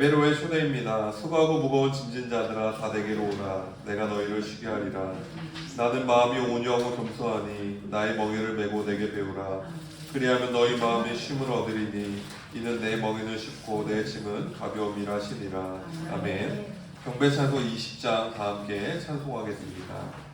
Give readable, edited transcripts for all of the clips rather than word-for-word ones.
예배로의 초대입니다. 수고하고 무거운 짐진 자들아 다 내게로 오라. 내가 너희를 쉬게 하리라. 나는 마음이 온유하고 겸손하니 나의 멍에를 메고 내게 배우라. 그리하면 너희 마음이 쉼을 얻으리니 이는 내 멍에는 쉽고 내 짐은 가벼움이라 하시니라. 아멘. 경배찬송 20장 다 함께 찬송하겠습니다.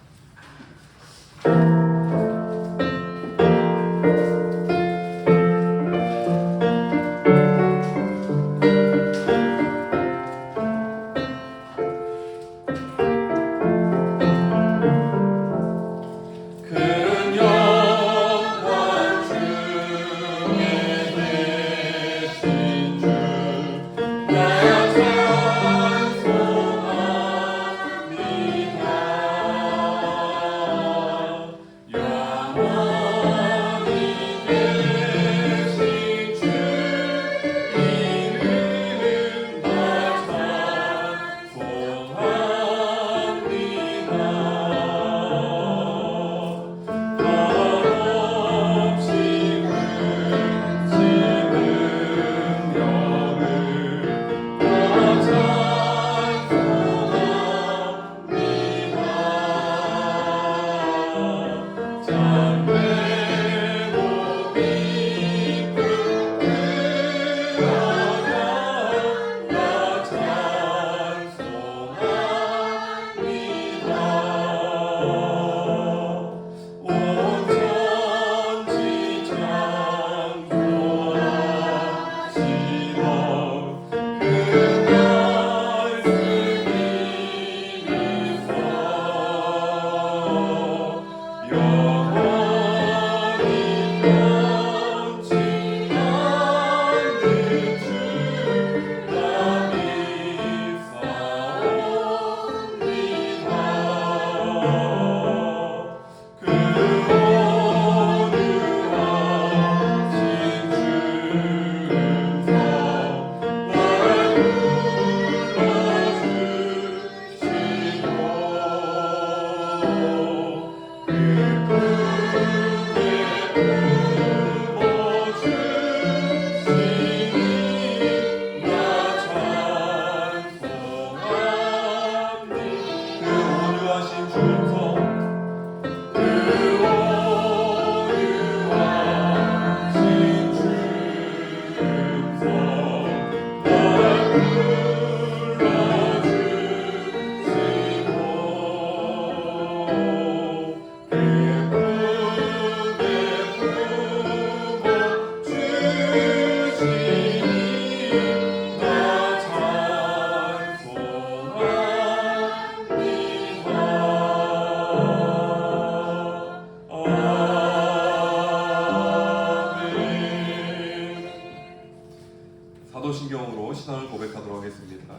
사도신경으로 신앙을 고백하도록 하겠습니다.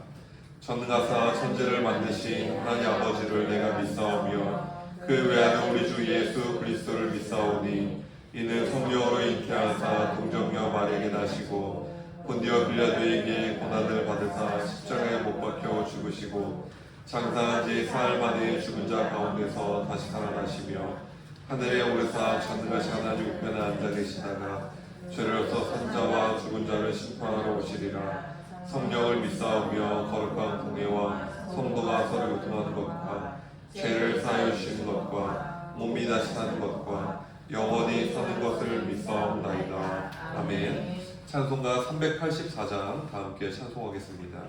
전능하사 천지를 만드신 하나님 아버지를 내가 믿사오며 그 외아들 우리 주 예수 그리스도를 믿사오니 이는 성령으로 잉태하사 동정녀 마리아에게 나시고 본디오 빌라도에게 고난을 받으사 십자가에 못 박혀 죽으시고 장사한 지 사흘 만에 죽은 자 가운데서 다시 살아나시며 하늘에 오르사 전능하신 하나님 우편에 앉아 계시다가 죄를 없어 산자와 죽은 자를 심판하러 오시리라. 성령을 믿사오며 거룩한 공예와 성도가 서로 교통하는 것과 죄를 사하여 주시는 것과 몸이 다시 사는 것과 영원히 사는 것을 믿사옵나이다. 아멘. 찬송가 384장 다 함께 찬송하겠습니다.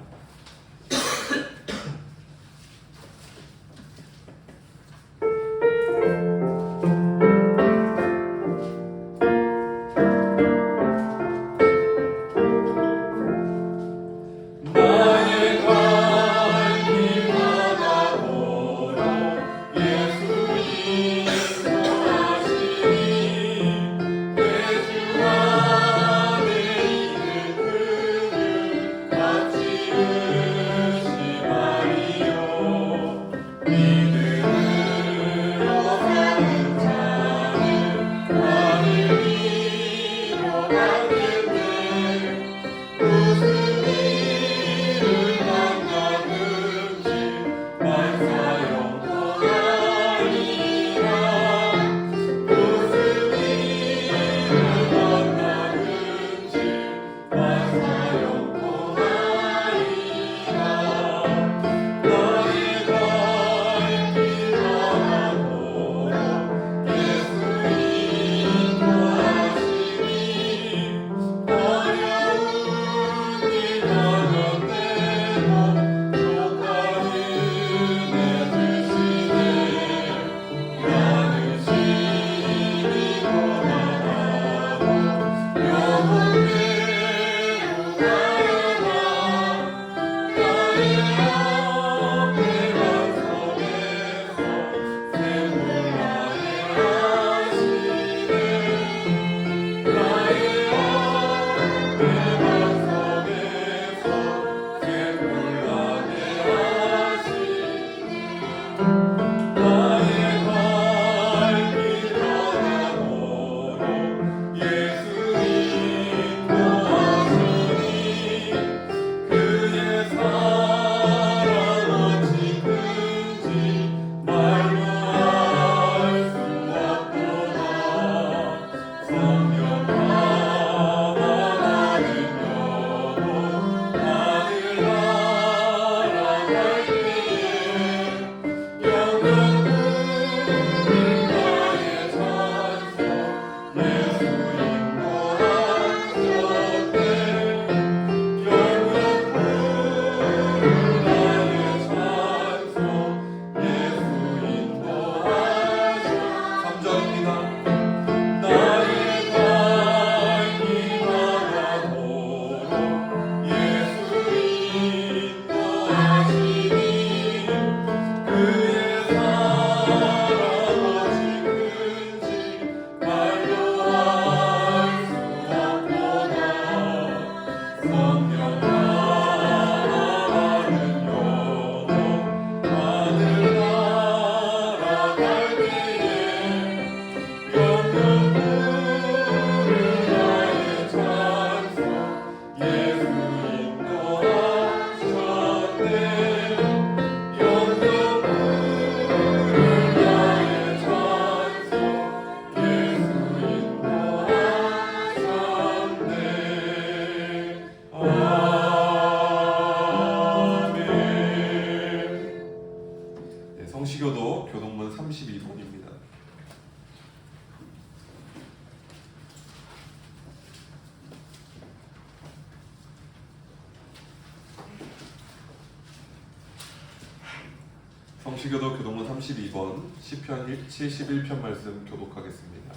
성시교도 교동문 32번입니다. 성시교도 교동문 32번 시편 71편 말씀 교독하겠습니다.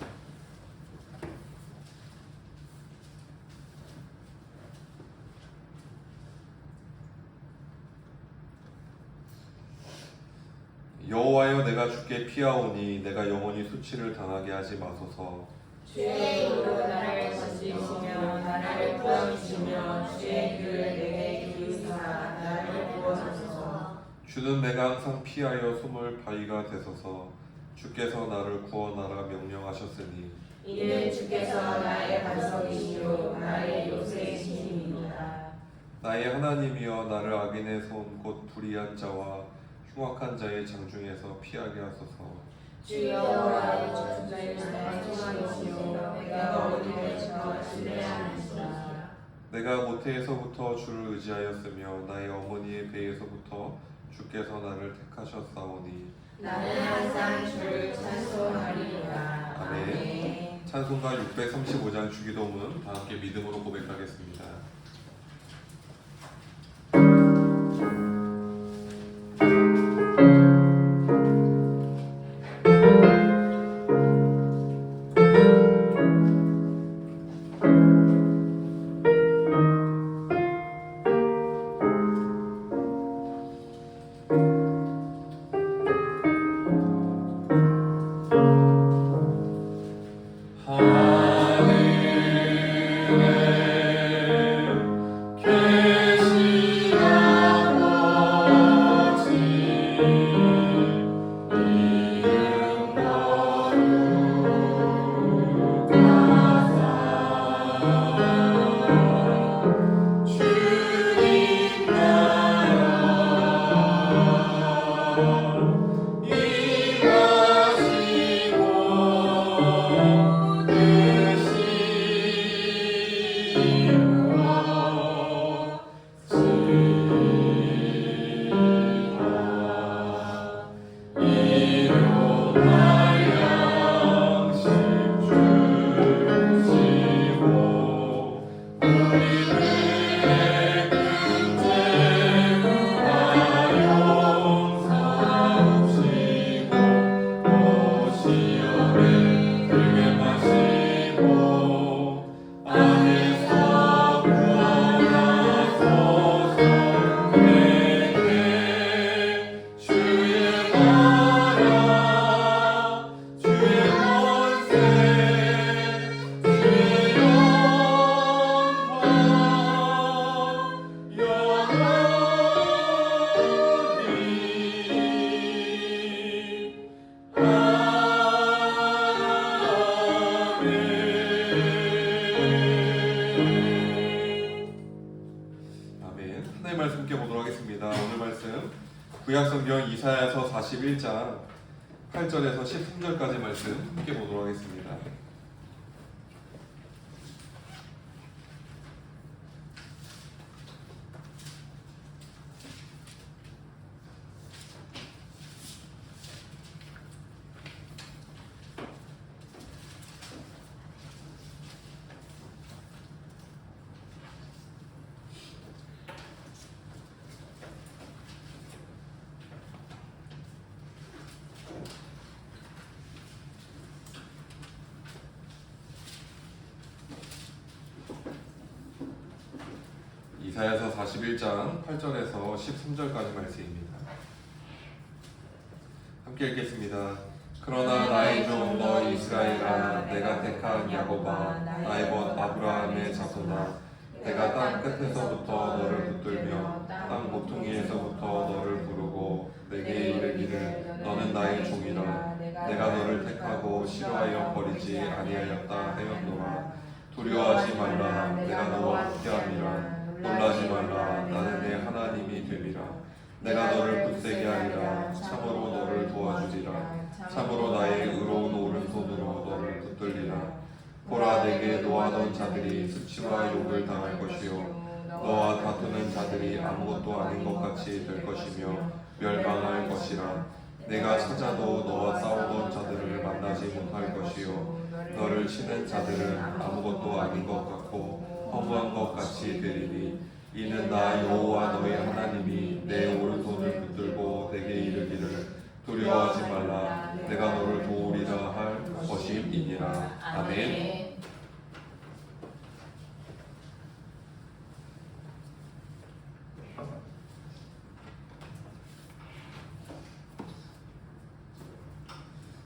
여호와여, 내가 주께 피하오니 내가 영원히 수치를 당하게 하지 마소서. 주의 입으로 나를 건지시며 나를 구원하시며 주의 귀를 내게 기울이사 나를 구원하소서. 주는 내가 항상 피하여 숨을 바위가 되소서. 주께서 나를 구원하라 명령하셨으니 이는 주께서 나의 반석이시요 나의 요새이심이니라. 나의 하나님이여, 나를 악인의 손 곧 불의한 자와 흉악한 자의 장중에서 피하게 하소서. 주 여호와여, 주는 나의 소망이시요 내가 어디를 신뢰하는지라. 내가 모태에서부터 주를 의지하였으며 나의 어머니의 배에서부터 주께서 나를 택하셨사오니 나는 항상 주를 찬송하리로다. 아멘. 찬송가 635장 주기도문 다 함께 믿음으로 고백하겠습니다. 하나님 말씀 함께 보도록 하겠습니다. 오늘 말씀 구약성경 이사야서 41장 8절에서 13절까지 말씀 함께 보도록 하겠습니다. 이사야서 41장 8절에서 13절까지 말씀입니다. 함께 읽겠습니다. 그러나 나의 종 너 이스라엘아, 내가 택한 야곱아, 나의 벗 아브라함의 자손아, 내가 땅 끝에서부터 너를 붙들며 땅 모퉁이에서부터 너를 부르고 내게 이르기를 너는 나의 종이라. 내가 너를 택하고 싫어하여 버리지 아니하였다 하였노라. 두려워하지 말라, 내가 너와 함께함이라. 놀라지 말라, 나는 내 하나님이 됨이라. 내가 너를 굳세게 하리라. 참으로 너를 도와주리라. 참으로 나의 의로운 오른손으로 너를 붙들리라. 보라, 내게 노하던 자들이 수치와 욕을 당할 것이요 너와 다투는 자들이 아무것도 아닌 것 같이 될 것이며 멸망할 것이라. 내가 찾아도 너와 싸우던 자들을 만나지 못할 것이요 너를 치는 자들은 아무것도 아닌 것 같고 허무한 것 같이 되리니 이는 나 여호와 너의 하나님이 내 오른손을 붙들고 내게 이르기를 두려워하지 말라, 내가 너를 도우리라 할 것임이니라. 아멘.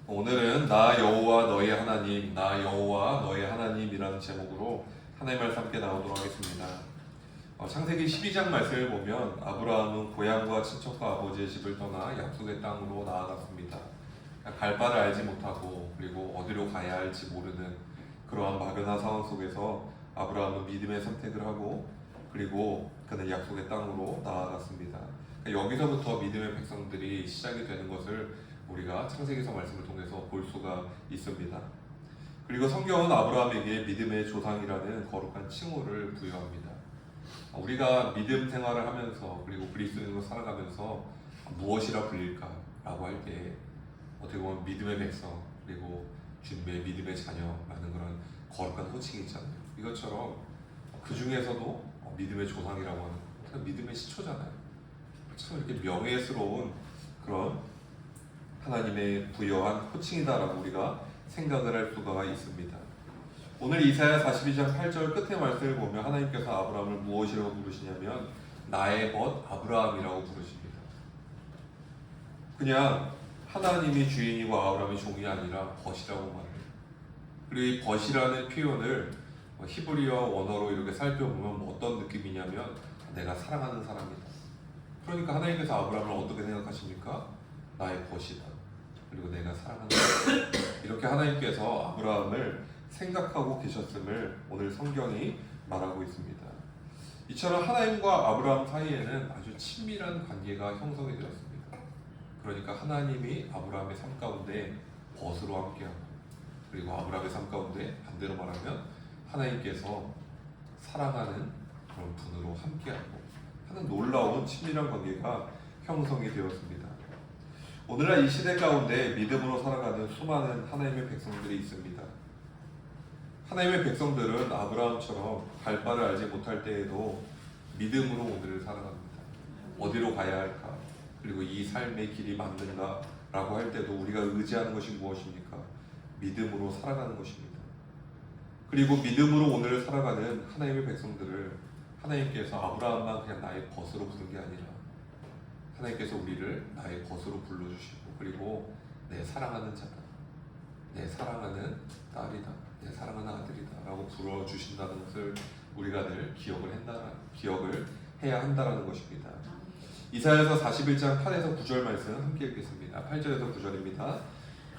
오늘은 나 여호와 너의 하나님, 나 여호와 너의 하나님이라는 제목으로 하나님 말씀 함께 나오도록 하겠습니다. 창세기 12장 말씀을 보면 아브라함은 고향과 친척과 아버지의 집을 떠나 약속의 땅으로 나아갔습니다. 갈 바를 알지 못하고 그리고 어디로 가야 할지 모르는 그러한 막연한 상황 속에서 아브라함은 믿음의 선택을 하고 그리고 그는 약속의 땅으로 나아갔습니다. 여기서부터 믿음의 백성들이 시작이 되는 것을 우리가 창세기서 말씀을 통해서 볼 수가 있습니다. 그리고 성경은 아브라함에게 믿음의 조상이라는 거룩한 칭호를 부여합니다. 우리가 믿음 생활을 하면서 그리고 그리스도인으로 살아가면서 무엇이라 불릴까라고 할 때 어떻게 보면 믿음의 백성 그리고 주님의 믿음의 자녀라는 그런 거룩한 호칭이 있잖아요. 이것처럼 그 중에서도 믿음의 조상이라고 하는 그냥 믿음의 시초잖아요. 참 이렇게 명예스러운 그런 하나님의 부여한 호칭이다라고 우리가 생각을 할 수가 있습니다. 오늘 이사야 42장 8절 끝에 말씀을 보면 하나님께서 아브라함을 무엇이라고 부르시냐면 나의 벗 아브라함이라고 부르십니다. 그냥 하나님이 주인이고 아브라함이 종이 아니라 벗이라고 말해요. 그리고 이 벗이라는 표현을 히브리어 원어로 이렇게 살펴보면 어떤 느낌이냐면 내가 사랑하는 사람이다. 그러니까 하나님께서 아브라함을 어떻게 생각하십니까? 나의 벗이다. 그리고 내가 사랑하는 사람. 이렇게 하나님께서 아브라함을 생각하고 계셨음을 오늘 성경이 말하고 있습니다. 이처럼 하나님과 아브라함 사이에는 아주 친밀한 관계가 형성이 되었습니다. 그러니까 하나님이 아브라함의 삶 가운데 벗으로 함께하고, 그리고 아브라함의 삶 가운데 반대로 말하면 하나님께서 사랑하는 그런 분으로 함께하고 하는 놀라운 친밀한 관계가 형성이 되었습니다. 오늘날 이 시대 가운데 믿음으로 살아가는 수많은 하나님의 백성들이 있습니다. 하나님의 백성들은 아브라함처럼 갈 바를 알지 못할 때에도 믿음으로 오늘을 살아갑니다. 어디로 가야 할까? 그리고 이 삶의 길이 맞는가? 라고 할 때도 우리가 의지하는 것이 무엇입니까? 믿음으로 살아가는 것입니다. 그리고 믿음으로 오늘을 살아가는 하나님의 백성들을 하나님께서 아브라함만 그냥 나의 벗으로 부른 게 아니라 하나님께서 우리를 나의 벗으로 불러주시고, 그리고 내 사랑하는 자다, 내 사랑하는 딸이다, 내 사랑하는 아들이다 라고 불러주신다는 것을 우리가 늘 기억을 해야 한다는 것입니다. 이사야서 41장 8에서 9절 말씀 함께 읽겠습니다. 8절에서 9절입니다.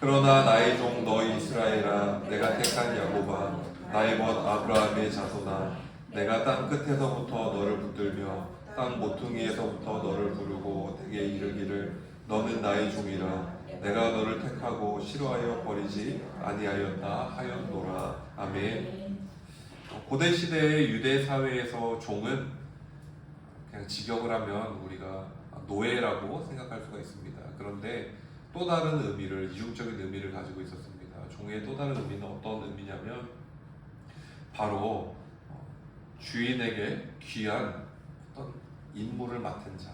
그러나 나의 종 너희 이스라엘아, 내가 택한 야곱아, 나의 벗 아브라함의 자손아, 내가 땅 끝에서부터 너를 붙들며 땅 모퉁이에서부터 너를 부르고 내게 이르기를 너는 나의 종이라. 내가 너를 택하고 싫어하여 버리지 아니하였다 하였노라. 아멘. 고대 시대의 유대 사회에서 종은 그냥 직역을 하면 우리가 노예라고 생각할 수가 있습니다. 그런데 또 다른 의미를, 이중적인 의미를 가지고 있었습니다. 종의 또 다른 의미는 어떤 의미냐면 바로 주인에게 귀한 어떤 임무를 맡은 자,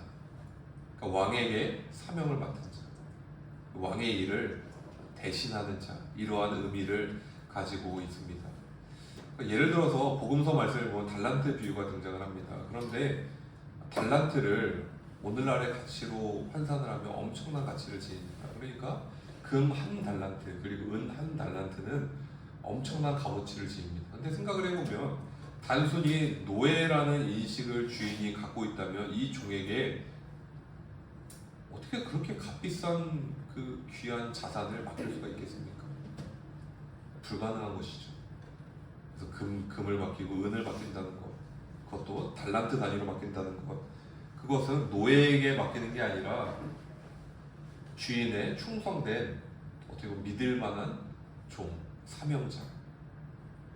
그러니까 왕에게 사명을 맡은 자, 왕의 일을 대신하는 자, 이러한 의미를 가지고 있습니다. 그러니까 예를 들어서 복음서 말씀을 보면 달란트 비유가 등장을 합니다. 그런데 달란트를 오늘날의 가치로 환산을 하면 엄청난 가치를 지닙니다. 그러니까 금 한 달란트 그리고 은 한 달란트는 엄청난 값어치를 지닙니다. 근데 생각을 해보면 단순히 노예라는 인식을 주인이 갖고 있다면 이 종에게 어떻게 그렇게 값비싼 그 귀한 자산을 맡길 수가 있겠습니까? 불가능한 것이죠. 그래서 금을 맡기고 은을 맡긴다는 것, 그것도 달란트 단위로 맡긴다는 것, 그것은 노예에게 맡기는 게 아니라 주인의 충성된 어떻게 보면 믿을 만한 종, 사명자.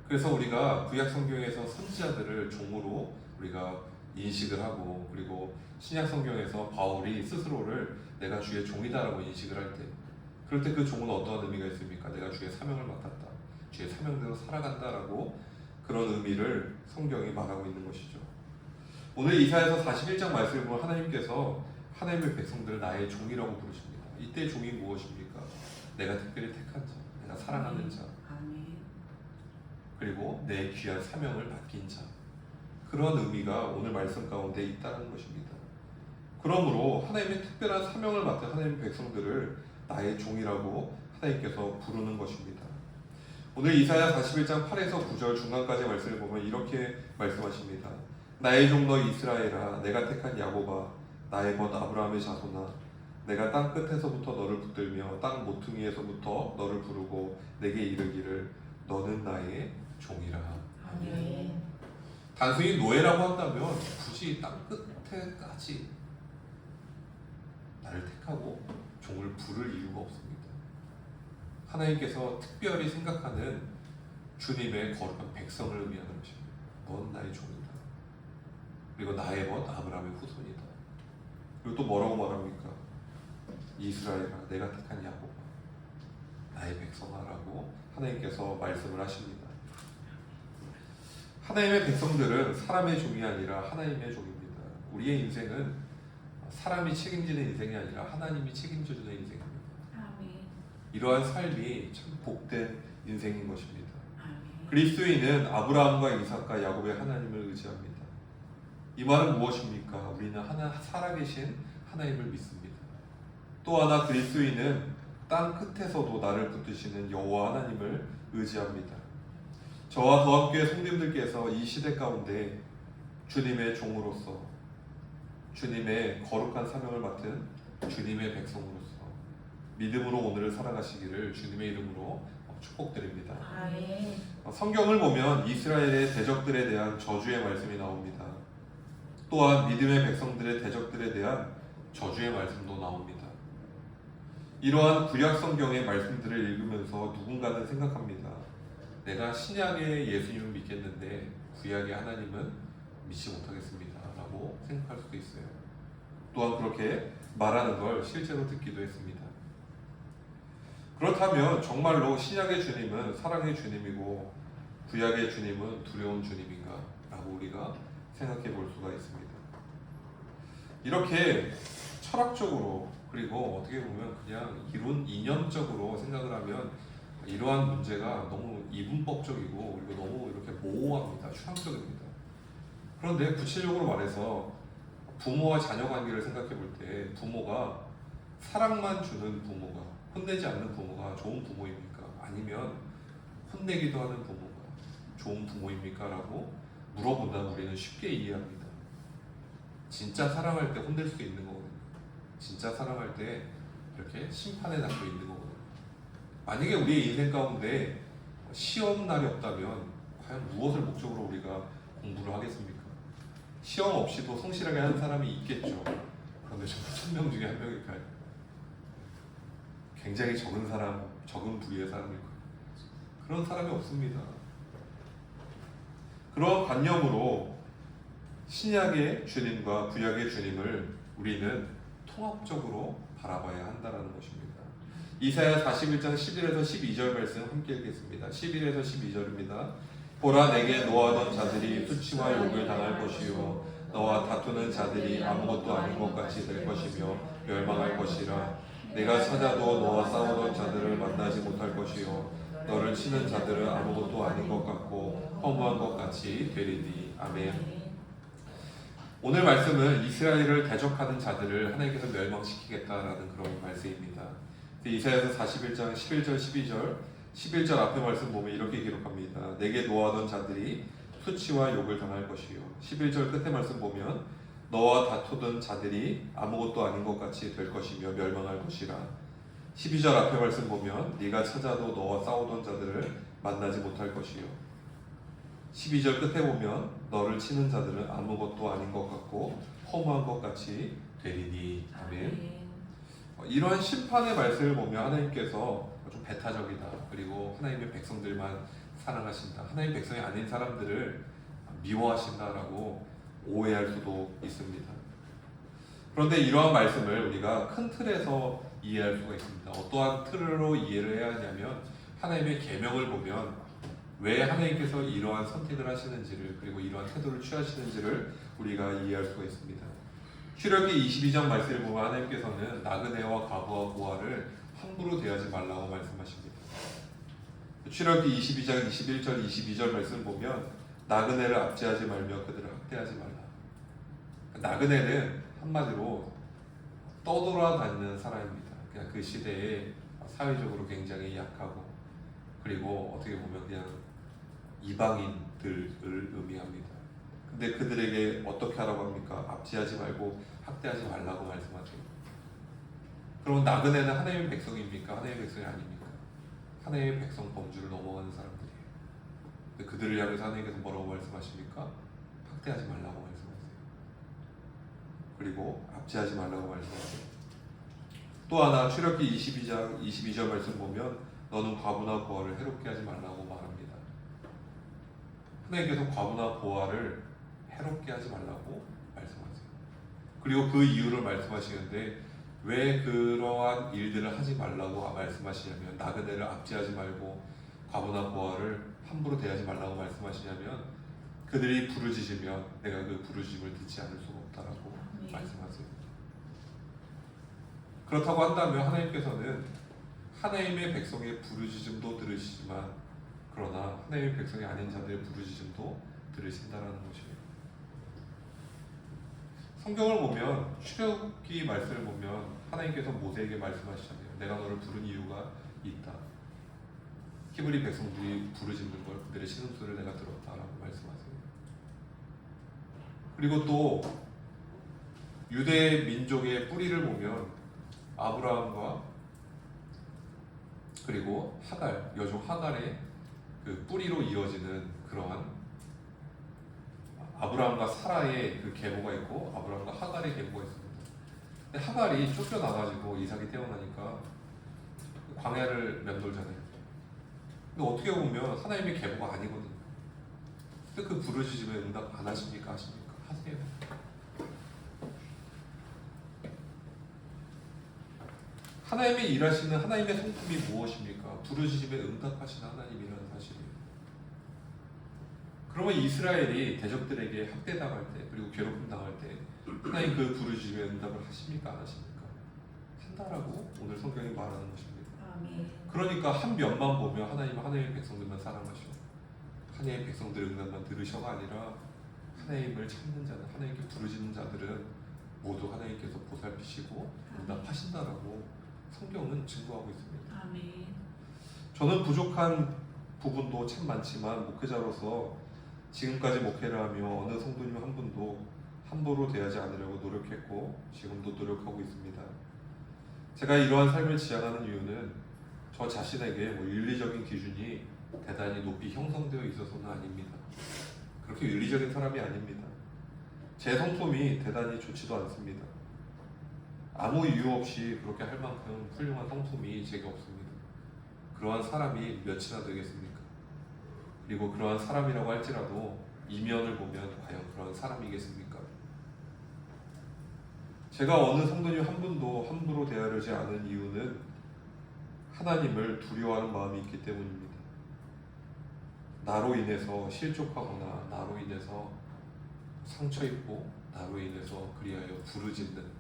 그래서 우리가 구약 성경에서 선지자들을 종으로 우리가 인식을 하고, 그리고 신약 성경에서 바울이 스스로를 내가 주의 종이다라고 인식을 할 때, 그럴 때 그 종은 어떠한 의미가 있습니까? 내가 주의 사명을 맡았다, 주의 사명대로 살아간다라고 그런 의미를 성경이 말하고 있는 것이죠. 오늘 이사야서 41장 말씀을 보면 하나님께서 하나님의 백성들을 나의 종이라고 부르십니다. 이때 종이 무엇입니까? 내가 특별히 택한 자, 내가 사랑하는 자, 그리고 내 귀한 사명을 맡긴 자, 그런 의미가 오늘 말씀 가운데 있다는 것입니다. 그러므로 하나님의 특별한 사명을 맡은 하나님의 백성들을 나의 종이라고 하나님께서 부르는 것입니다. 오늘 이사야 41장 8에서 9절 중간까지 말씀을 보면 이렇게 말씀하십니다. 나의 종 너 이스라엘아, 내가 택한 야곱아, 나의 벗 아브라함의 자손아, 내가 땅 끝에서부터 너를 붙들며 땅 모퉁이에서부터 너를 부르고 내게 이르기를 너는 나의 종이라. 아멘. 단순히 노예라고 한다면 굳이 땅 끝에까지 나를 택하고 종을 부를 이유가 없습니다. 하나님께서 특별히 생각하는 주님의 거룩한 백성을 의미하는 것입니다. 넌 나의 종이다. 그리고 나의 벗 아브라함의 후손이다. 그리고 또 뭐라고 말합니까? 이스라엘아, 내가 택한 야곱아, 나의 백성아라고 하나님께서 말씀을 하십니다. 하나님의 백성들은 사람의 종이 아니라 하나님의 종입니다. 우리의 인생은 사람이 책임지는 인생이 아니라 하나님이 책임져주는 인생입니다. 아멘. 이러한 삶이 참 복된 인생인 것입니다. 아멘. 그리스도인은 아브라함과 이삭과 야곱의 하나님을 의지합니다. 이 말은 무엇입니까? 우리는 살아계신 하나님을 믿습니다. 또 하나 그리스도인은 땅 끝에서도 나를 붙드시는 여호와 하나님을 의지합니다. 저와 더 함께 성도님들께서 이 시대 가운데 주님의 종으로서 주님의 거룩한 사명을 맡은 주님의 백성으로서 믿음으로 오늘을 살아가시기를 주님의 이름으로 축복드립니다. 아멘. 성경을 보면 이스라엘의 대적들에 대한 저주의 말씀이 나옵니다. 또한 믿음의 백성들의 대적들에 대한 저주의 말씀도 나옵니다. 이러한 구약 성경의 말씀들을 읽으면서 누군가는 생각합니다. 내가 신약의 예수님을 믿겠는데 구약의 하나님은 믿지 못하겠습니다 라고 생각할 수도 있어요. 또한 그렇게 말하는 걸 실제로 듣기도 했습니다. 그렇다면 정말로 신약의 주님은 사랑의 주님이고 구약의 주님은 두려운 주님인가 라고 우리가 생각해 볼 수가 있습니다. 이렇게 철학적으로 그리고 어떻게 보면 그냥 이념적으로 생각을 하면 이러한 문제가 너무 이분법적이고 그리고 너무 이렇게 모호합니다. 추상적입니다. 그런데 구체적으로 말해서 부모와 자녀 관계를 생각해 볼 때 부모가 사랑만 주는 부모가 혼내지 않는 부모가 좋은 부모입니까? 아니면 혼내기도 하는 부모가 좋은 부모입니까? 라고 물어본다면 우리는 쉽게 이해합니다. 진짜 사랑할 때 혼낼 수 있는 거거든요. 진짜 사랑할 때 이렇게 심판에 닥쳐 있는 거거든요. 만약에 우리의 인생 가운데 시험 날이 없다면 과연 무엇을 목적으로 우리가 공부를 하겠습니까? 시험 없이도 성실하게 하는 사람이 있겠죠. 그런데 정말 1000명 중에 한 명일까요? 굉장히 적은 부류의 사람일까요? 그런 사람이 없습니다. 그런 관념으로 신약의 주님과 구약의 주님을 우리는 통합적으로 바라봐야 한다는 것입니다. 이사야 41장 11에서 12절 말씀 함께 읽겠습니다. 11에서 12절입니다. 보라, 내게 노하던 자들이 수치와 욕을 당할 것이요 너와 다투는 자들이 아무것도 아닌 것 같이 될 것이며 멸망할 것이라. 내가 찾아도 너와 싸우던 자들을 만나지 못할 것이요 너를 치는 자들은 아무것도 아닌 것 같고 허무한 것 같이 되리니. 아멘. 오늘 말씀은 이스라엘을 대적하는 자들을 하나님께서 멸망시키겠다라는 그런 말씀입니다. 이사야서 41장 11절 12절 11절 앞에 말씀 보면 이렇게 기록합니다. 내게 노하던 자들이 수치와 욕을 당할 것이요 11절 끝에 말씀 보면 너와 다투던 자들이 아무것도 아닌 것 같이 될 것이며 멸망할 것이라. 12절 앞에 말씀 보면 네가 찾아도 너와 싸우던 자들을 만나지 못할 것이요 12절 끝에 보면 너를 치는 자들은 아무것도 아닌 것 같고 허무한 것 같이 되리니. 아멘. 이러한 심판의 말씀을 보면 하나님께서 좀 배타적이다. 그리고 하나님의 백성들만 사랑하신다. 하나님의 백성이 아닌 사람들을 미워하신다라고 오해할 수도 있습니다. 그런데 이러한 말씀을 우리가 큰 틀에서 이해할 수가 있습니다. 어떠한 틀로 이해를 해야 하냐면 하나님의 계명을 보면 왜 하나님께서 이러한 선택을 하시는지를 그리고 이러한 태도를 취하시는지를 우리가 이해할 수가 있습니다. 출애굽기 22장 말씀을 보면 하나님께서는 나그네와 과부와 고아를 함부로 대하지 말라고 말씀하십니다. 출애굽기 22장 21절 22절 말씀 보면 나그네를 압제하지 말며 그들을 학대하지 말라. 나그네는 한마디로 떠돌아다니는 사람입니다. 그냥 그 시대에 사회적으로 굉장히 약하고 그리고 어떻게 보면 그냥 이방인들을 의미합니다. 근데 그들에게 어떻게 하라고 합니까? 압제하지 말고 학대하지 말라고 말씀하세요. 그럼 나그네는 하나님의 백성입니까? 하나님의 백성이 아닙니까? 하나님의 백성 범주를 넘어가는 사람들이에요. 근데 그들을 향해서 하나님께서 뭐라고 말씀하십니까? 학대하지 말라고 말씀하세요. 그리고 압제하지 말라고 말씀하세요. 또 하나 출애굽기 22장 22절 말씀 보면 너는 과부나 고아를 해롭게 하지 말라고 말합니다. 하나님께서 과부나 고아를 해롭게 하지 말라고 말씀하세요. 그리고 그 이유를 말씀하시는데 왜 그러한 일들을 하지 말라고 말씀하시냐면, 나그네를 압제하지 말고 과부나 고아를 함부로 대하지 말라고 말씀하시냐면, 그들이 부르짖으면 내가 그 부르짖음을 듣지 않을 수가 없다라고 말씀하세요. 그렇다고 한다면 하나님께서는 하나님의 백성의 부르짖음도 들으시지만, 그러나 하나님의 백성이 아닌 자들의 부르짖음도 들으신다라는 것이에요. 성경을 보면, 출애굽기 말씀을 보면 하나님께서 모세에게 말씀하시잖아요. 내가 너를 부른 이유가 있다. 히브리 백성들이 부르짖는 걸, 그들의 신음소리를 내가 들었다라고 말씀하세요. 그리고 또 유대 민족의 뿌리를 보면 아브라함과 그리고 하갈, 여종 하갈의 그 뿌리로 이어지는 그러한 아브라함과 사라의 그 계보가 있고 아브라함과 하갈의 계보가 있습니다. 근데 하갈이 쫓겨나가지고 이삭이 태어나니까 광야를 맴돌잖아요. 근데 어떻게 보면 하나님의 계보가 아니거든요. 근데 그 부르짖음에 응답 안 하십니까? 하십니까? 하세요. 하나님의 일하시는 하나님의 성품이 무엇입니까? 부르짖음에 응답하시는 하나님이라는 사실이에요. 그러면 이스라엘이 대적들에게 학대당할 때, 그리고 괴롭힘 당할 때 하나님 그 부르짖음에 응답을 하십니까? 안 하십니까? 한다라고 오늘 성경이 말하는 것입니다. 아멘. 그러니까 한 면만 보면 하나님은 하나님의 백성들만 사랑하시고 하나님의 백성들의 응답만 들으셔가 아니라 하나님을 찾는 자들, 하나님께 부르짖는 자들은 모두 하나님께서 보살피시고 응답하신다라고 성경은 증거하고 있습니다. 아멘. 저는 부족한 부분도 참 많지만 목회자로서 지금까지 목회를 하며 어느 성도님 한 분도 함부로 대하지 않으려고 노력했고 지금도 노력하고 있습니다. 제가 이러한 삶을 지향하는 이유는 저 자신에게 윤리적인 기준이 대단히 높이 형성되어 있어서는 아닙니다. 그렇게 윤리적인 사람이 아닙니다. 제 성품이 대단히 좋지도 않습니다. 아무 이유 없이 그렇게 할 만큼 훌륭한 성품이 제게 없습니다. 그러한 사람이 몇이나 되겠습니까? 그리고 그러한 사람이라고 할지라도 이면을 보면 과연 그러한 사람이겠습니까? 제가 어느 성도님 한 분도 함부로 대하려지 않은 이유는 하나님을 두려워하는 마음이 있기 때문입니다. 나로 인해서 실족하거나 나로 인해서 상처 입고 나로 인해서 그리하여 부르짖는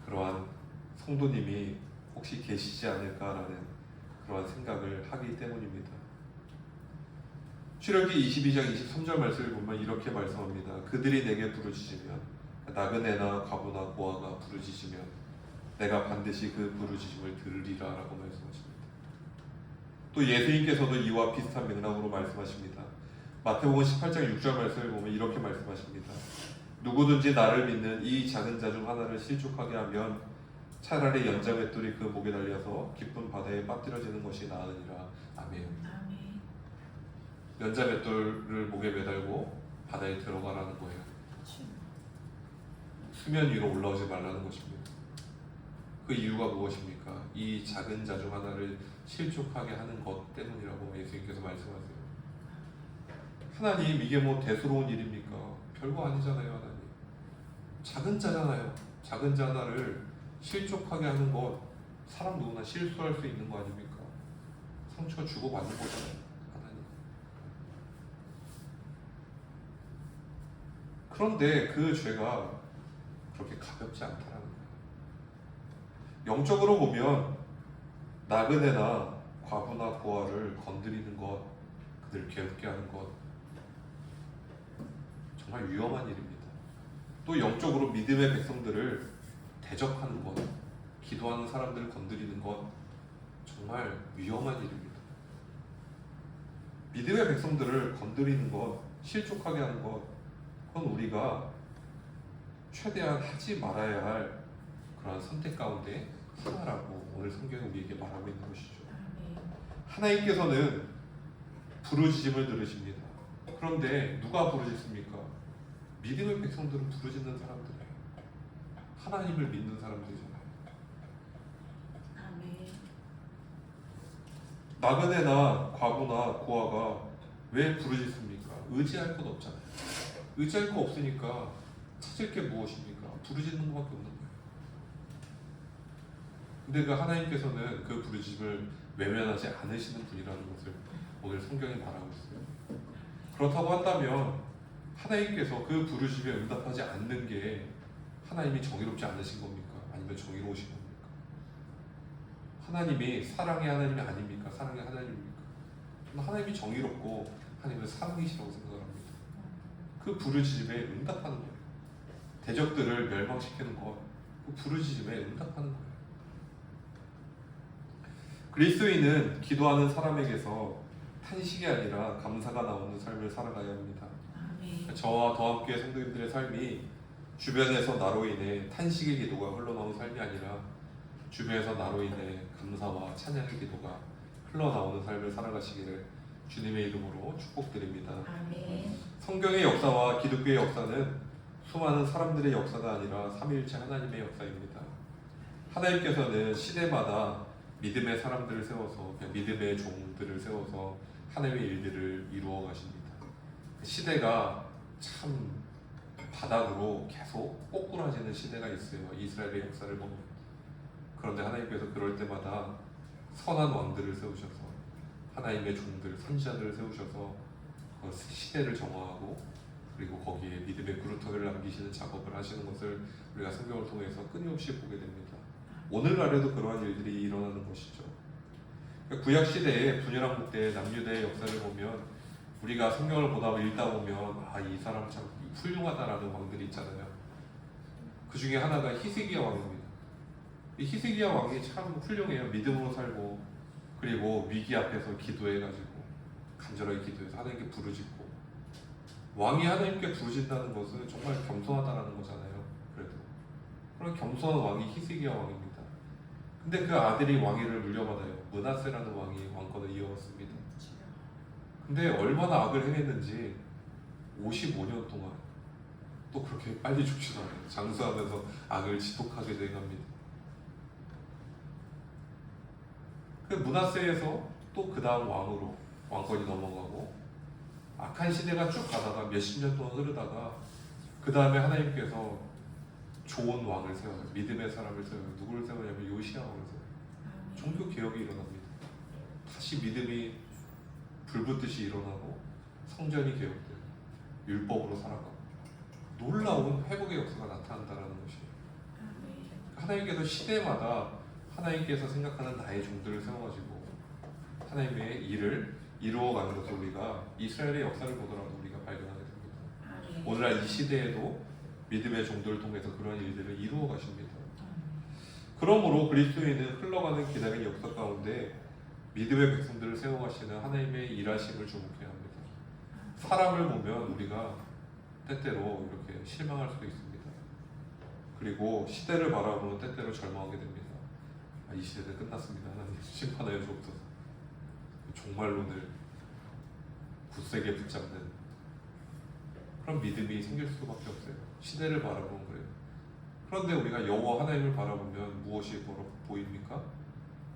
그러한 성도님이 혹시 계시지 않을까라는 그러한 생각을 하기 때문입니다. 출애굽기 22장 23절 말씀을 보면 이렇게 말씀합니다. 그들이 내게 부르짖으면, 나그네나 과부나 고아가 부르짖으면 내가 반드시 그 부르짖음을 들으리라 라고 말씀하십니다. 또 예수님께서도 이와 비슷한 맥락으로 말씀하십니다. 마태복음 18장 6절 말씀을 보면 이렇게 말씀하십니다. 누구든지 나를 믿는 이 작은 자 중 하나를 실족하게 하면 차라리 연자맷돌이 그 목에 달려서 깊은 바다에 빠뜨려지는 것이 나으니라. 아멘. 아멘. 연자맷돌을 목에 매달고 바다에 들어가라는 거예요. 수면 위로 올라오지 말라는 것입니다. 그 이유가 무엇입니까? 이 작은 자 중 하나를 실족하게 하는 것 때문이라고 예수님께서 말씀하세요. 하나님, 이게 뭐 대수로운 일입니까? 별거 아니잖아요. 하나님, 작은 자잖아요. 작은 자 하나를 실족하게 하는 것, 사람 누구나 실수할 수 있는 거 아닙니까? 상처 주고받는 거잖아요. 하나님. 그런데 그 죄가 그렇게 가볍지 않다라는 거예요. 영적으로 보면 나그네나 과부나 고아를 건드리는 것, 그들을 괴롭게 하는 것, 정말 위험한 일입니다. 또 영적으로 믿음의 백성들을 대적하는 것, 기도하는 사람들을 건드리는 것, 정말 위험한 일입니다. 믿음의 백성들을 건드리는 것, 실족하게 하는 것, 그건 우리가 최대한 하지 말아야 할 그런 선택 가운데 하나라고 오늘 성경이 우리에게 말하고 있는 것이죠. 하나님께서는 부르짖음을 들으십니다. 그런데 누가 부르짖습니까? 믿음의 백성들은 부르짖는 사람들이에요. 하나님을 믿는 사람들이잖아요. 아멘. 나그네나 과부나 고아가 왜 부르짖습니까? 의지할 것 없잖아요. 의지할 거 없으니까 찾을 게 무엇입니까? 부르짖는 것밖에 없는 거예요. 근데 그 하나님께서는 그 부르심을 외면하지 않으시는 분이라는 것을 오늘 성경이 말하고 있어요. 그렇다고 한다면 하나님께서 그 부르심에 응답하지 않는 게 하나님이 정의롭지 않으신 겁니까? 아니면 정의로우신 겁니까? 하나님이 사랑의 하나님이 아닙니까? 사랑의 하나님입니까? 저는 하나님이 정의롭고 하나님은 사랑이시라고 생각합니다. 그 부르심에 응답하는 거예요. 대적들을 멸망시키는 것, 그 부르심에 응답하는 거예요. 그리스도인은 기도하는 사람에게서 탄식이 아니라 감사가 나오는 삶을 살아가야 합니다. 아멘. 저와 더 함께 성도님들의 삶이 주변에서 나로 인해 탄식의 기도가 흘러나오는 삶이 아니라 주변에서 나로 인해 감사와 찬양의 기도가 흘러나오는 삶을 살아가시기를 주님의 이름으로 축복드립니다. 아멘. 성경의 역사와 기독교의 역사는 수많은 사람들의 역사가 아니라 삼위일체 하나님의 역사입니다. 하나님께서는 시대마다 믿음의 사람들을 세워서 믿음의 종들을 세워서 하나님의 일들을 이루어 가십니다. 시대가 참 바닥으로 계속 꼬꾸라지는 시대가 있어요. 이스라엘의 역사를 보면. 그런데 하나님께서 그럴 때마다 선한 왕들을 세우셔서 하나님의 종들, 선지자들을 세우셔서 그 시대를 정화하고 그리고 거기에 믿음의 그루터기를 남기시는 작업을 하시는 것을 우리가 성경을 통해서 끊임없이 보게 됩니다. 오늘날에도 그러한 일들이 일어나는 것이죠. 구약 시대의 분열왕국 때 남유대의 역사를 보면 우리가 성경을 읽다 보면 이 사람 참 훌륭하다라는 왕들이 있잖아요. 그 중에 하나가 히스기야 왕입니다. 이 히스기야 왕이 참 훌륭해요. 믿음으로 살고 그리고 위기 앞에서 기도해가지고 간절하게 기도해서 하나님께 부르짖고 왕이 하나님께 부르짖는다는 것은 정말 겸손하다라는 거잖아요. 그래도 그런 겸손한 왕이 히스기야 왕입니다. 근데 그 아들이 왕위를 물려받아요. 므낫세라는 왕이 왕권을 이어갔습니다. 근데 얼마나 악을 행했는지 55년 동안 또 그렇게 빨리 죽지도 않아요. 장수하면서 악을 지속하게 돼갑니다. 그 므낫세에서 또 그 다음 왕으로 왕권이 넘어가고 악한 시대가 쭉 가다가 몇십 년 동안 흐르다가 그 다음에 하나님께서 좋은 왕을 세워요. 믿음의 사람을 세워요. 누구를 세우냐면 요시야 왕을 세워요. 종교 개혁이 일어납니다. 다시 믿음이 불붙듯이 일어나고 성전이 개혁돼요. 율법으로 살아가고 놀라운 회복의 역사가 나타난다는 것이에요. 하나님께서 시대마다 하나님께서 생각하는 나의 종들을 세워가지고 하나님의 일을 이루어가는 것을 우리가 이스라엘의 역사를 보더라도 우리가 발견하게 됩니다. 오늘날 이 시대에도 믿음의 종들을 통해서 그런 일들을 이루어 가십니다. 그러므로 그리스도인은 흘러가는 기나긴 역사 가운데 믿음의 백성들을 세워가시는 하나님의 일하심을 주목해야 합니다. 사람을 보면 우리가 때때로 이렇게 실망할 수도 있습니다. 그리고 시대를 바라보면 때때로 절망하게 됩니다. 이 시대는 끝났습니다. 하나님 심판하여 주옵소서. 종말론을 굳세게 붙잡는 그런 믿음이 생길 수밖에 없어요. 시대를 바라보면 그래요. 그런데 우리가 여호와 하나님을 바라보면 무엇이 보입니까?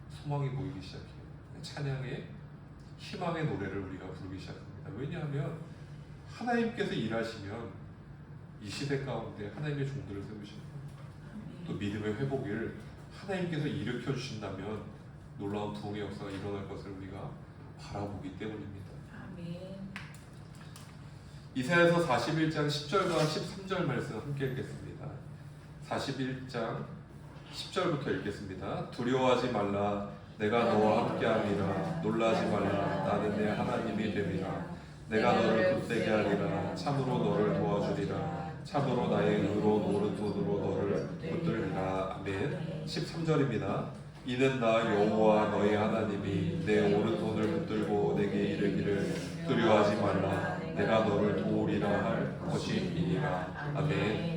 소망이 보이기 시작해요. 찬양의 희망의 노래를 우리가 부르기 시작합니다. 왜냐하면 하나님께서 일하시면 이 시대 가운데 하나님의 종들을 세우십니다. 또 믿음의 회복을 하나님께서 일으켜 주신다면 놀라운 부흥의 역사가 일어날 것을 우리가 바라보기 때문입니다. 아멘. 이사야서 41장 10절과 13절 말씀 함께 읽겠습니다. 41장 10절부터 읽겠습니다. 두려워하지 말라 내가 너와 함께하리라. 놀라지 말라 나는 내 하나님이 됨이라. 내가 너를 굳세게 하리라. 참으로 너를 도와주리라. 참으로 나의 의로 오른손으로 너를 붙들리라. 아멘. 13절입니다. 이는 나 여호와 너의 하나님이 내 오른손을 붙들고 내게 이르기를 두려워하지 말라 내가 너를 도우리라 할 것이니라. 아멘.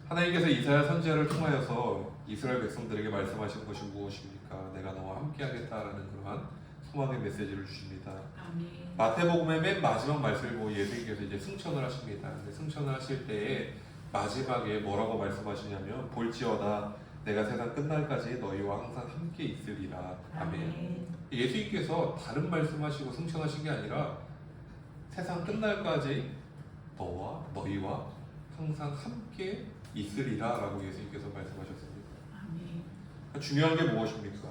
하나님께서 이사야 선지자를 통하여서 이스라엘 백성들에게 말씀하신 것이 무엇입니까? 내가 너와 함께하겠다라는 그러한 소망의 메시지를 주십니다. 아멘. 마태복음의 맨 마지막 말씀을 보고 예수님께서 이제 승천을 하십니다. 승천을 하실 때에 마지막에 뭐라고 말씀하시냐면 볼지어다 내가 세상 끝날까지 너희와 항상 함께 있으리라. 아멘. 예수님께서 다른 말씀하시고 승천하신 게 아니라 세상 끝날까지 너희와 항상 함께 있으리라라고 예수님께서 말씀하셨습니다. 아멘. 그러니까 중요한 게 무엇입니까?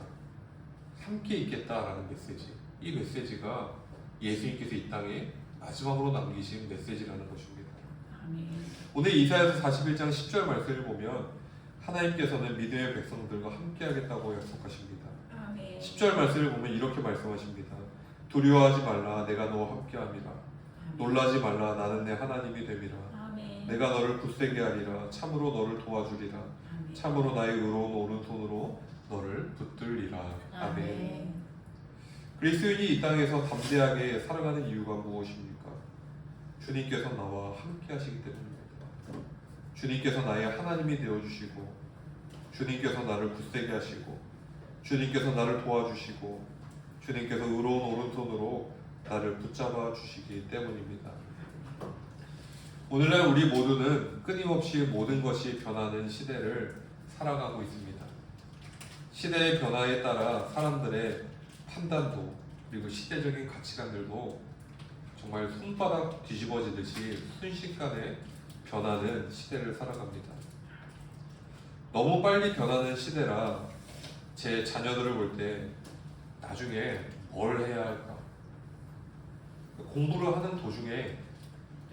함께 있겠다라는 메시지. 이 메시지가 예수님께서 이 땅에 마지막으로 남기신 메시지라는 것입니다. 아멘. 오늘 이사야서 41장 10절 말씀을 보면 하나님께서는 믿음의 백성들과 함께 하겠다고 약속하십니다. 아멘. 10절 말씀을 보면 이렇게 말씀하십니다. 두려워하지 말라, 내가 너와 함께함이라. 놀라지 말라, 나는 내 하나님이 됨이라. 아멘. 내가 너를 굳세게 하리라. 참으로 너를 도와주리라. 아멘. 참으로 나의 의로운 오른손으로 너를 붙들리라. 아멘. 아멘. 그리스도인이 이 땅에서 담대하게 살아가는 이유가 무엇입니까? 주님께서 나와 함께 하시기 때문입니다. 주님께서 나의 하나님이 되어주시고, 주님께서 나를 굳세게 하시고, 주님께서 나를 도와주시고, 주님께서 의로운 오른손으로 나를 붙잡아 주시기 때문입니다. 오늘날 우리 모두는 끊임없이 모든 것이 변하는 시대를 살아가고 있습니다. 시대의 변화에 따라 사람들의 판단도 그리고 시대적인 가치관들도 정말 손바닥 뒤집어지듯이 순식간에 변하는 시대를 살아갑니다. 너무 빨리 변하는 시대라 제 자녀들을 볼 때 나중에 뭘 해야 할까? 공부를 하는 도중에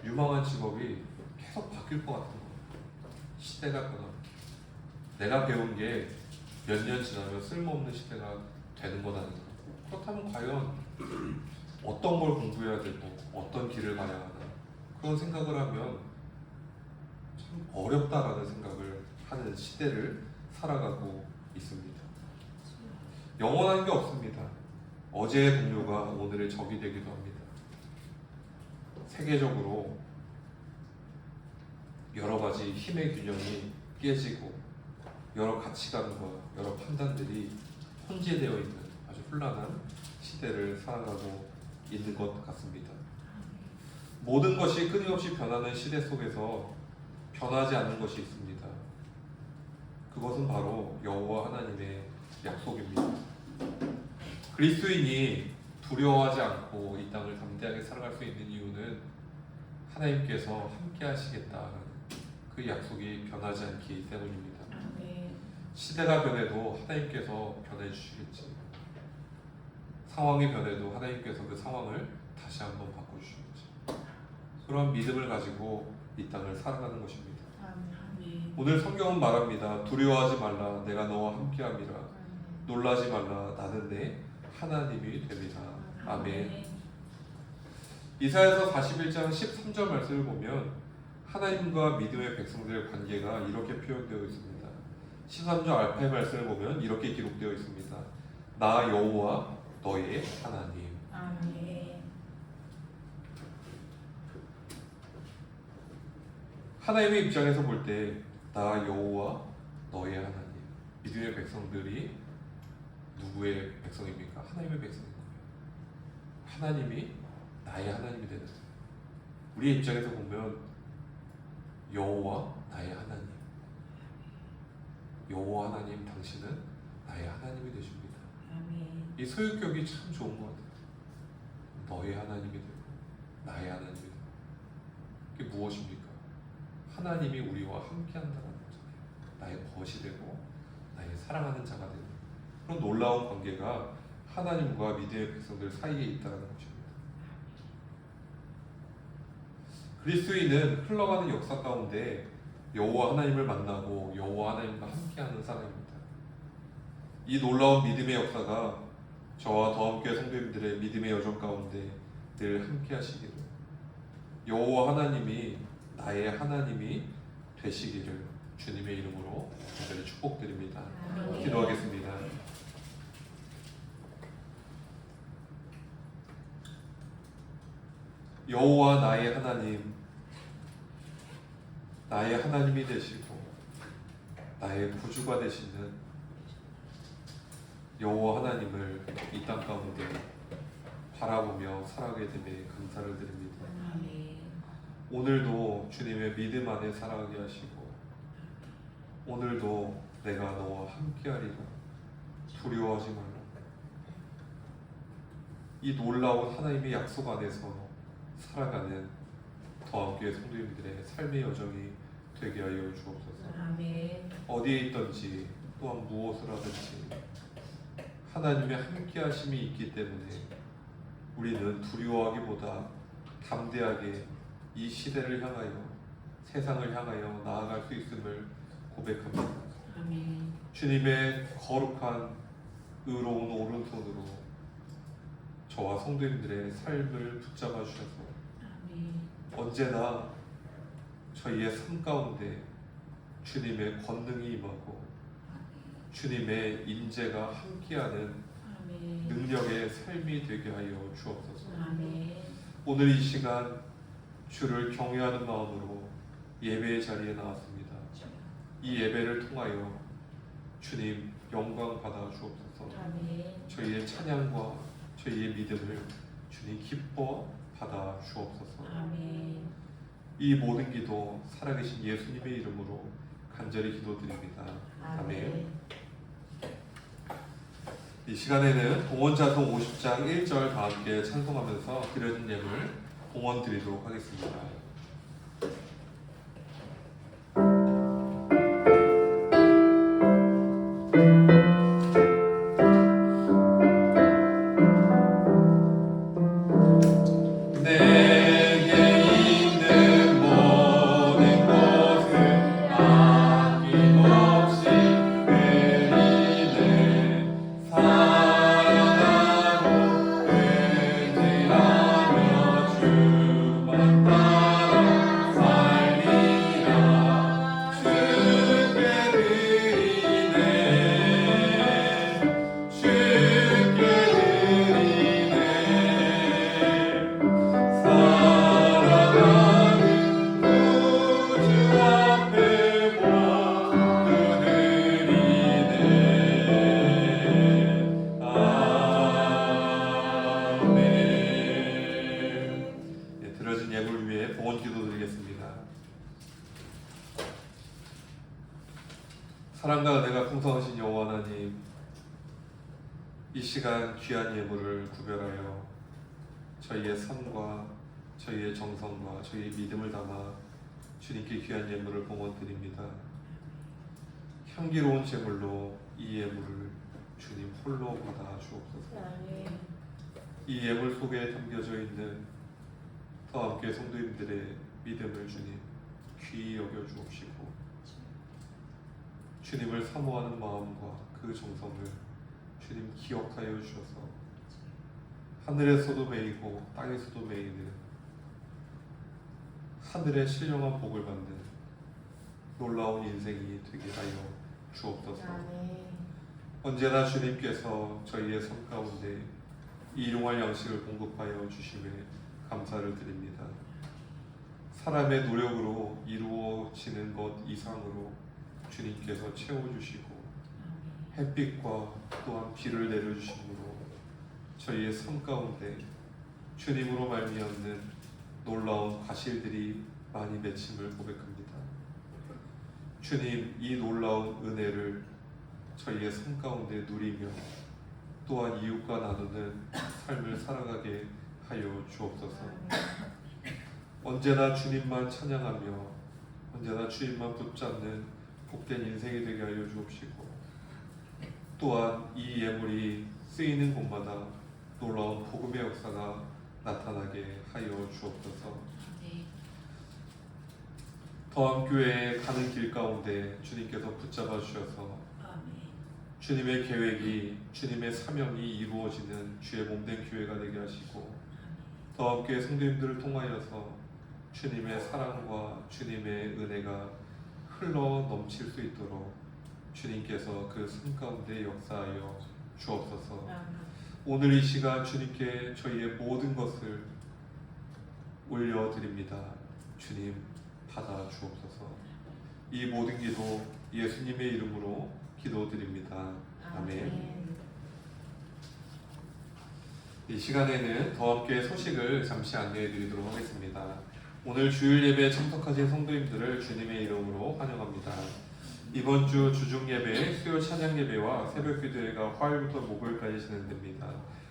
유망한 직업이 계속 바뀔 것 같은 거예요. 시대가 변합니다. 내가 배운 게 몇 년 지나면 쓸모없는 시대가 되는 건 아닌가. 그렇다면 과연 어떤 걸 공부해야 되고 어떤 길을 가야 하나, 그런 생각을 하면 참 어렵다라는 생각을 하는 시대를 살아가고 있습니다. 영원한 게 없습니다. 어제의 동료가 오늘의 적이 되기도 합니다. 세계적으로 여러 가지 힘의 균형이 깨지고 여러 가치관과 여러 판단들이 혼재되어 있는 아주 혼란한 시대를 살아가고 있는 것 같습니다. 모든 것이 끊임없이 변하는 시대 속에서 변하지 않는 것이 있습니다. 그것은 바로 여호와 하나님의 약속입니다. 그리스도인이 두려워하지 않고 이 땅을 담대하게 살아갈 수 있는 이유는 하나님께서 함께 하시겠다는 그 약속이 변하지 않기 때문입니다. 아멘. 시대가 변해도 하나님께서 변해주시겠지. 상황이 변해도 하나님께서 그 상황을 다시 한번 바꿔주시겠지. 그런 믿음을 가지고 이 땅을 살아가는 것입니다. 아멘. 오늘 성경은 말합니다. 두려워하지 말라, 내가 너와 함께함이라. 놀라지 말라, 나는 내 하나님이 됨이라. 아멘. 이사야서 41장 13절 말씀을 보면 하나님과 믿음의 백성들의 관계가 이렇게 표현되어 있습니다. 13절 알파의 말씀을 보면 이렇게 기록되어 있습니다. 나 여호와 너의 하나님. 아멘. 하나님의 입장에서 볼 때 나 여호와 너의 하나님. 믿음의 백성들이 누구의 백성입니까? 하나님의 백성인 거예요. 하나님이 나의 하나님이 되는 거예요. 우리의 입장에서 보면 여호와 나의 하나님. 여호와 하나님, 당신은 나의 하나님이 되십니다. 아멘. 이 소유격이 참 좋은 것 같아요. 너의 하나님이 되고 나의 하나님이 되고. 이게 무엇입니까? 하나님이 우리와 함께한다는 거잖아요. 나의 벗이 되고 나의 사랑하는 자가 되는 그런 놀라운 관계가 하나님과 믿음의 백성들 사이에 있다는 것입니다. 그리스도인은 흘러가는 역사 가운데 여호와 하나님을 만나고 여호와 하나님과 함께하는 사람입니다. 이 놀라운 믿음의 역사가 저와 더함교회 성도님들의 믿음의 여정 가운데 늘 함께하시기를, 여호와 하나님이 나의 하나님이 되시기를 주님의 이름으로 간절히 축복드립니다. 아멘. 기도하겠습니다. 여호와 나의 하나님, 나의 하나님이 되시고 나의 구주가 되시는 여호와 하나님을 이 땅 가운데 바라보며 살아가게 됨에 감사를 드립니다. 아멘. 오늘도 주님의 믿음 안에 살아가게 하시고 오늘도 내가 너와 함께하리라, 두려워하지 말라. 이 놀라운 하나님의 약속 안에서 살아가는 더함교회 성도님들의 삶의 여정이 되게 하여 주옵소서. 아멘. 어디에 있든지 또한 무엇을 하든지 하나님의 함께하심이 있기 때문에 우리는 두려워하기보다 담대하게 이 시대를 향하여 세상을 향하여 나아갈 수 있음을 고백합니다. 아멘. 주님의 거룩한 의로운 오른손으로 저와 성도님들의 삶을 붙잡아 주셔서 아멘. 언제나 저희의 삶 가운데 주님의 권능이 임하고 주님의 인재가 함께하는 아멘. 능력의 삶이 되게 하여 주옵소서. 아멘. 오늘 이 시간 주를 경외하는 마음으로 예배의 자리에 나왔습니다. 이 예배를 통하여 주님 영광 받아 주옵소서. 아멘. 저희의 찬양과 저희의 믿음을 주님 기뻐 받아 주옵소서. 아멘. 이 모든 기도 살아계신 예수님의 이름으로 간절히 기도드립니다. 아멘. 이 시간에는 봉헌자송 50장 1절 다 함께 찬송하면서 드려진 예물 봉헌 드리도록 하겠습니다. 사랑과 은혜가 풍성하신 여호와 하나님, 이 시간 귀한 예물을 구별하여 저희의 삶과 저희의 정성과 저희의 믿음을 담아 주님께 귀한 예물을 봉헌드립니다. 향기로운 제물로 이 예물을 주님 홀로 받아 주옵소서. 아멘. 이 예물 속에 담겨져 있는 더 함께 성도님들의 믿음을 주님 귀히 여겨 주옵시고, 주님을 사모하는 마음과 그 정성을 주님 기억하여 주셔서 하늘에서도 매이고 땅에서도 매이는 하늘의 신령한 복을 받는 놀라운 인생이 되게 하여 주옵소서. 아멘. 언제나 주님께서 저희의 삶 가운데 일용할 양식을 공급하여 주심에 감사를 드립니다. 사람의 노력으로 이루어지는 것 이상으로 주님께서 채워주시고 햇빛과 또한 비를 내려주심으로 저희의 삶 가운데 주님으로 말미암는 놀라운 과실들이 많이 맺힘을 고백합니다. 주님, 이 놀라운 은혜를 저희의 삶 가운데 누리며 또한 이웃과 나누는 삶을 살아가게 하여 주옵소서. 언제나 주님만 찬양하며 언제나 주님만 붙잡는 복된 인생이 되게 하여 주옵시고, 또한 이 예물이 쓰이는 곳마다 놀라운 복음의 역사가 나타나게 하여 주옵소서. 더함교회에 가는 길 가운데 주님께서 붙잡아 주셔서 주님의 계획이, 주님의 사명이 이루어지는 주의 몸된 교회가 되게 하시고, 더함교회 성도님들을 통하여서 주님의 사랑과 주님의 은혜가 흘러 넘칠 수 있도록 주님께서 그 삶 가운데 역사하여 주옵소서. 오늘 이 시간 주님께 저희의 모든 것을 올려드립니다. 주님 받아 주옵소서. 이 모든 기도 예수님의 이름으로 기도드립니다. 아멘. 이 시간에는 더 함께 소식을 잠시 안내해 드리도록 하겠습니다. 오늘 주일 예배에 참석하신 성도님들을 주님의 이름으로 환영합니다. 이번 주 주중 예배, 수요 찬양 예배와 새벽 기도회가 화요일부터 목요일까지 진행됩니다.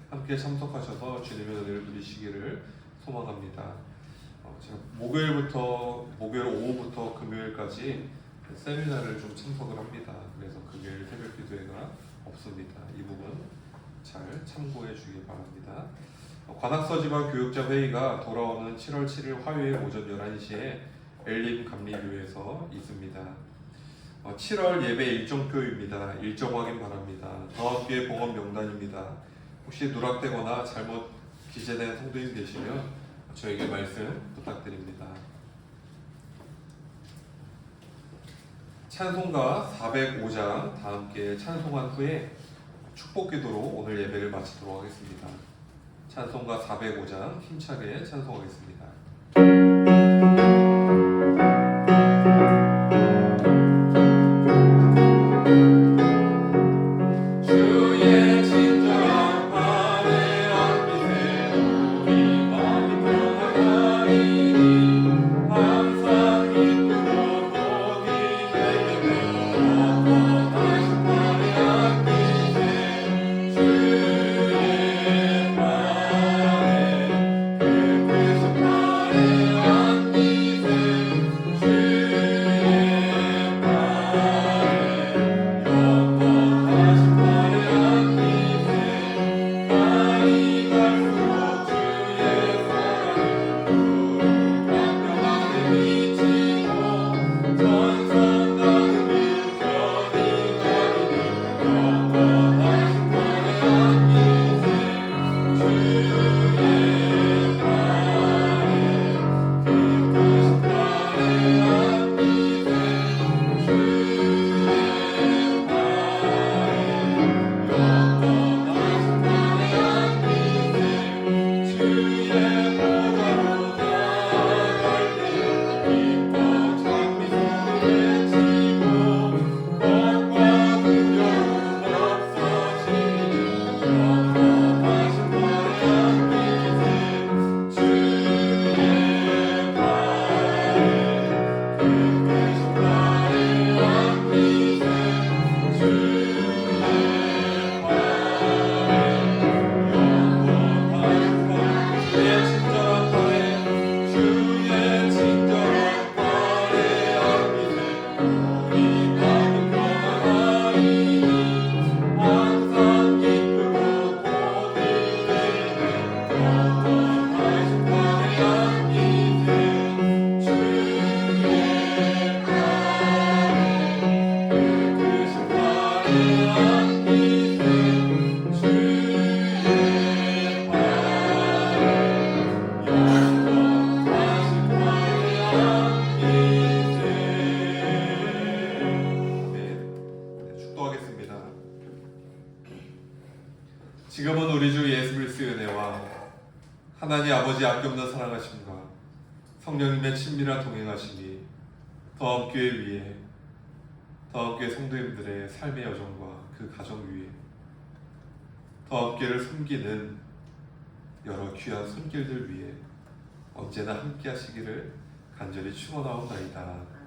함께 참석하셔서 주님의 은혜를 누리시기를 소망합니다. 제가 목요일 오후부터 금요일까지 세미나를 좀 참석을 합니다. 그래서 금요일 새벽 기도회가 없습니다. 이 부분 잘 참고해 주길 바랍니다. 관악서지방 교육자 회의가 돌아오는 7월 7일 화요일 오전 11시에 엘림 감리교회에서 있습니다. 7월 예배 일정표입니다. 일정 확인 바랍니다. 다음교회 봉헌 명단입니다. 혹시 누락되거나 잘못 기재된 성도님 계시면 저에게 말씀 부탁드립니다. 찬송가 405장 다 함께 찬송한 후에 축복기도로 오늘 예배를 마치도록 하겠습니다. 찬송가 405장 힘차게 찬송하겠습니다. 지금은 우리 주 예수 그리스도의 은혜와 하나님 아버지 아낌없는 사랑하심과 성령님의 친밀한 동행하심이 더함교회 위에 더함교회 성도님들의 삶의 여정과 그 가정 위에 더함교회를 섬기는 여러 귀한 손길들 위에 언제나 함께 하시기를 간절히 축원하옵나이다.